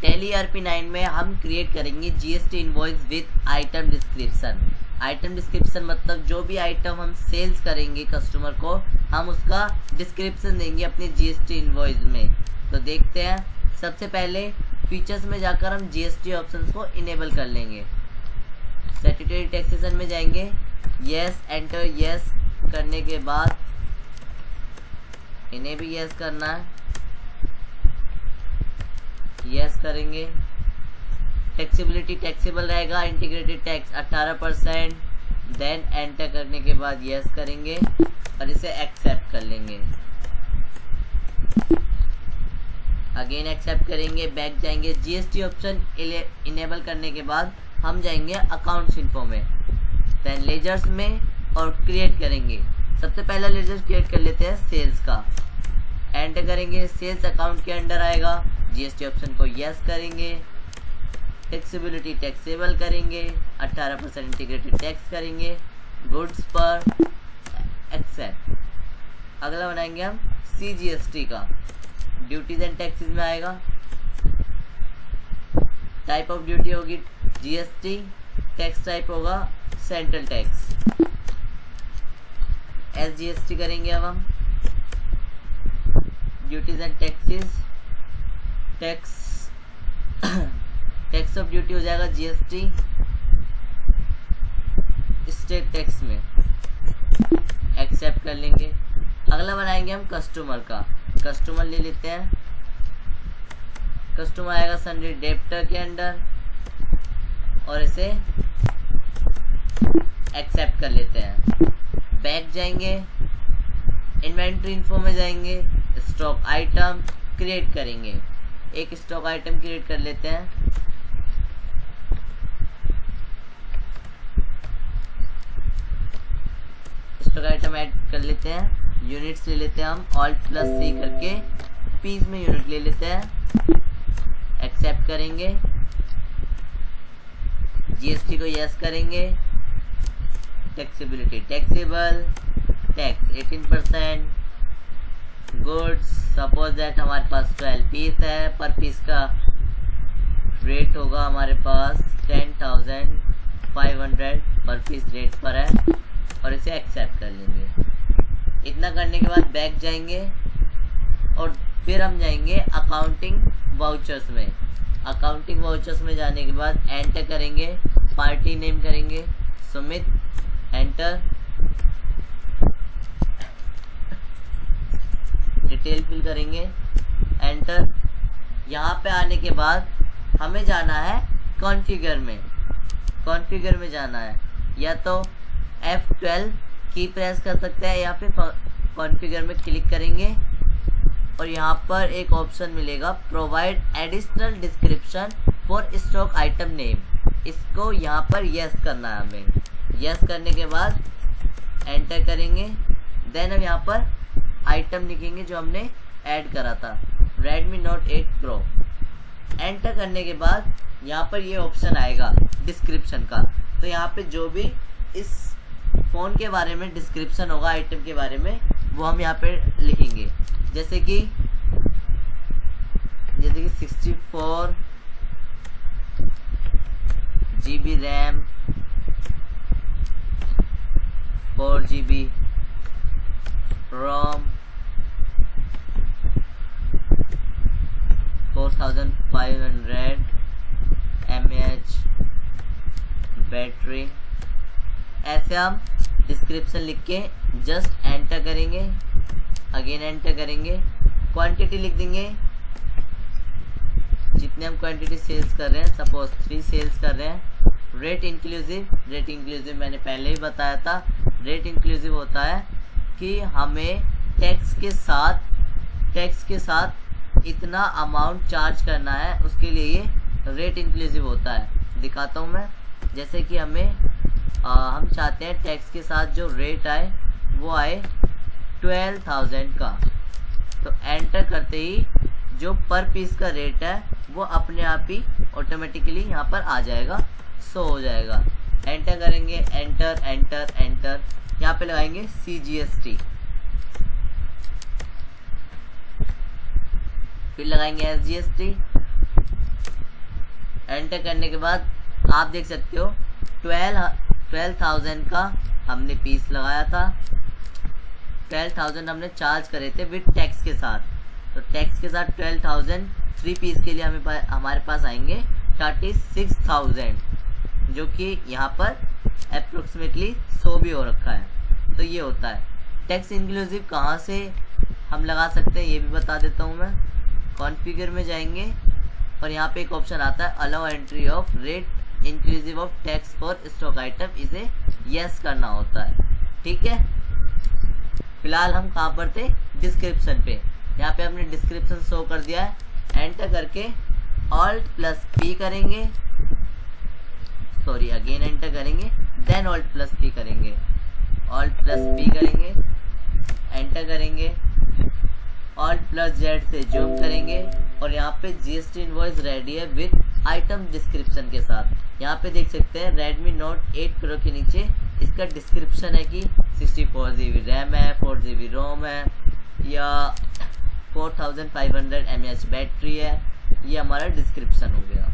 Tally ERP9 में हम create करेंगे GST invoice with item description. Item description मतलब जो भी आइटम हम सेल्स करेंगे कस्टमर को, हम उसका डिस्क्रिप्शन देंगे अपनी GST इनवॉइस में। तो देखते हैं, सबसे पहले फीचर्स में जाकर हम GST ऑप्शंस को इनेबल कर लेंगे। स्टैट्यूटरी टैक्सेशन में जाएंगे, यस एंटर यस करने के बाद इन्हें भी यस करना है, यस करेंगे। टैक्सेबिलिटी टैक्सेबल रहेगा, इंटीग्रेटेड टैक्स 18%, देन एंटर करने के बाद यस करेंगे और इसे एक्सेप्ट कर लेंगे। अगेन एक्सेप्ट करेंगे, बैक जाएंगे। GST ऑप्शन इनेबल करने के बाद हम जाएंगे अकाउंट्स इन्फो में, देन लेजर्स में और क्रिएट करेंगे। सबसे पहला लेजर क्रिएट कर लेते हैं सेल्स का, एंटर करेंगे, सेल्स अकाउंट के अंडर आएगा। GST ऑप्शन को यस करेंगे, टैक्सेबिलिटी टैक्सेबल करेंगे, 18% इंटीग्रेटेड टैक्स करेंगे, गुड्स पर एक्सेप्ट। अगला बनाएंगे हम CGST का, ड्यूटीज एंड टैक्सेस में आएगा। टाइप ऑफ ड्यूटी होगी GST, टैक्स टाइप होगा सेंट्रल टैक्स। SGST करेंगे अब हम, duties and taxes, tax of duty हो जाएगा GST स्टेट टैक्स में, एक्सेप्ट कर लेंगे। अगला बनाएंगे हम कस्टमर का, कस्टमर ले लेते हैं। कस्टमर आएगा सन्ड्री डेब्टर के अंडर और इसे एक्सेप्ट कर लेते हैं। बैक जाएंगे, इन्वेंट्री इन्फो में जाएंगे, स्टॉक आइटम क्रिएट करेंगे। एक स्टॉक आइटम क्रिएट कर लेते हैं। स्टॉक आइटम ऐड कर लेते हैं। यूनिट्स ले लेते हैं हम, Alt+C करके पीस में यूनिट ले लेते हैं, एक्सेप्ट करेंगे। GST को यस करेंगे, taxability taxable, tax 18%, goods suppose that हमारे पास 12 पीस है, पर पीस का रेट होगा हमारे पास 10,500 पर पीस रेट पर है और इसे एक्सेप्ट कर लेंगे। इतना करने के बाद बैक जाएंगे और फिर हम जाएंगे अकाउंटिंग वाउचर्स में। अकाउंटिंग वाउचर्स में जाने के बाद एंटर करेंगे, पार्टी नेम करेंगे सुमित, एंटर, डिटेल फिल करेंगे, एंटर। यहाँ पे आने के बाद हमें जाना है कॉन्फ़िगर में। कॉन्फ़िगर में जाना है, या तो F12 की प्रेस कर सकते हैं या फिर कॉन्फ़िगर में क्लिक करेंगे और यहाँ पर एक ऑप्शन मिलेगा provide additional description for stock item name. इसको यहाँ पर यस करना है हमें। यस करने के बाद एंटर करेंगे, देन हम यहाँ पर आइटम लिखेंगे जो हमने ऐड करा था, Redmi Note 8 Pro। एंटर करने के बाद यहाँ पर ये ऑप्शन आएगा डिस्क्रिप्शन का। तो यहाँ पे जो भी इस फ़ोन के बारे में डिस्क्रिप्शन होगा आइटम के बारे में, वो हम यहाँ पे लिखेंगे। जैसे कि 64 GB रैम, 4 GB रोम, 4500 mAh बैटरी। ऐसे हम डिस्क्रिप्शन लिख के जस्ट एंटर करेंगे, अगेन एंटर करेंगे, क्वांटिटी लिख देंगे जितने हम क्वांटिटी सेल्स कर रहे हैं, सपोज 3 सेल्स कर रहे हैं। रेट इंक्लूसिव मैंने पहले ही बताया था। रेट इंक्लूसिव होता है कि हमें टैक्स के साथ इतना अमाउंट चार्ज करना है, उसके लिए ये रेट इंक्लूसिव होता है। दिखाता हूँ मैं, जैसे कि हम चाहते हैं टैक्स के साथ जो रेट आए वो आए 12,000 का। तो एंटर करते ही जो पर पीस का रेट है वो अपने आप ही ऑटोमेटिकली यहाँ पर आ जाएगा, शो हो जाएगा। एंटर करेंगे, एंटर एंटर एंटर, यहाँ पे लगाएंगे CGST, फिर लगाएंगे SGST, एंटर करने के बाद आप देख सकते हो 12,000 का हमने पीस लगाया था, 12,000 हमने चार्ज करे थे विद टैक्स के साथ। तो टैक्स के साथ 12,000 3 पीस के लिए हमारे पास आएंगे 36,000, जो कि यहाँ पर अप्रोक्सीमेटली 100 भी हो रखा है। तो ये होता है। टैक्स इंक्लूसिव कहाँ से हम लगा सकते हैं ये भी बता देता हूँ मैं। कॉन्फ़िगर में जाएंगे और यहाँ पे एक ऑप्शन आता है allow entry of rate inclusive of tax for stock item, इसे यस करना होता है। ठीक है, फिलहाल हम कहाँ पर थे, डिस्क्रिप्शन पे। यहाँ पे हमने डिस्क्रिप्शन शो कर दिया है। एंटर करके Alt+P करेंगे, सॉरी अगेन एंटर करेंगे, देन Alt+P करेंगे, Alt+P करेंगे, एंटर करेंगे, Alt+Z से जूम करेंगे और यहाँ पे GST इनवॉइस रेडी है विद आइटम डिस्क्रिप्शन के साथ। यहाँ पे देख सकते हैं Redmi Note 8 Pro के नीचे इसका डिस्क्रिप्शन है कि 64 GB रैम है, 4 GB रोम है या 4500 mAh बैटरी है। ये हमारा डिस्क्रिप्शन हो गया।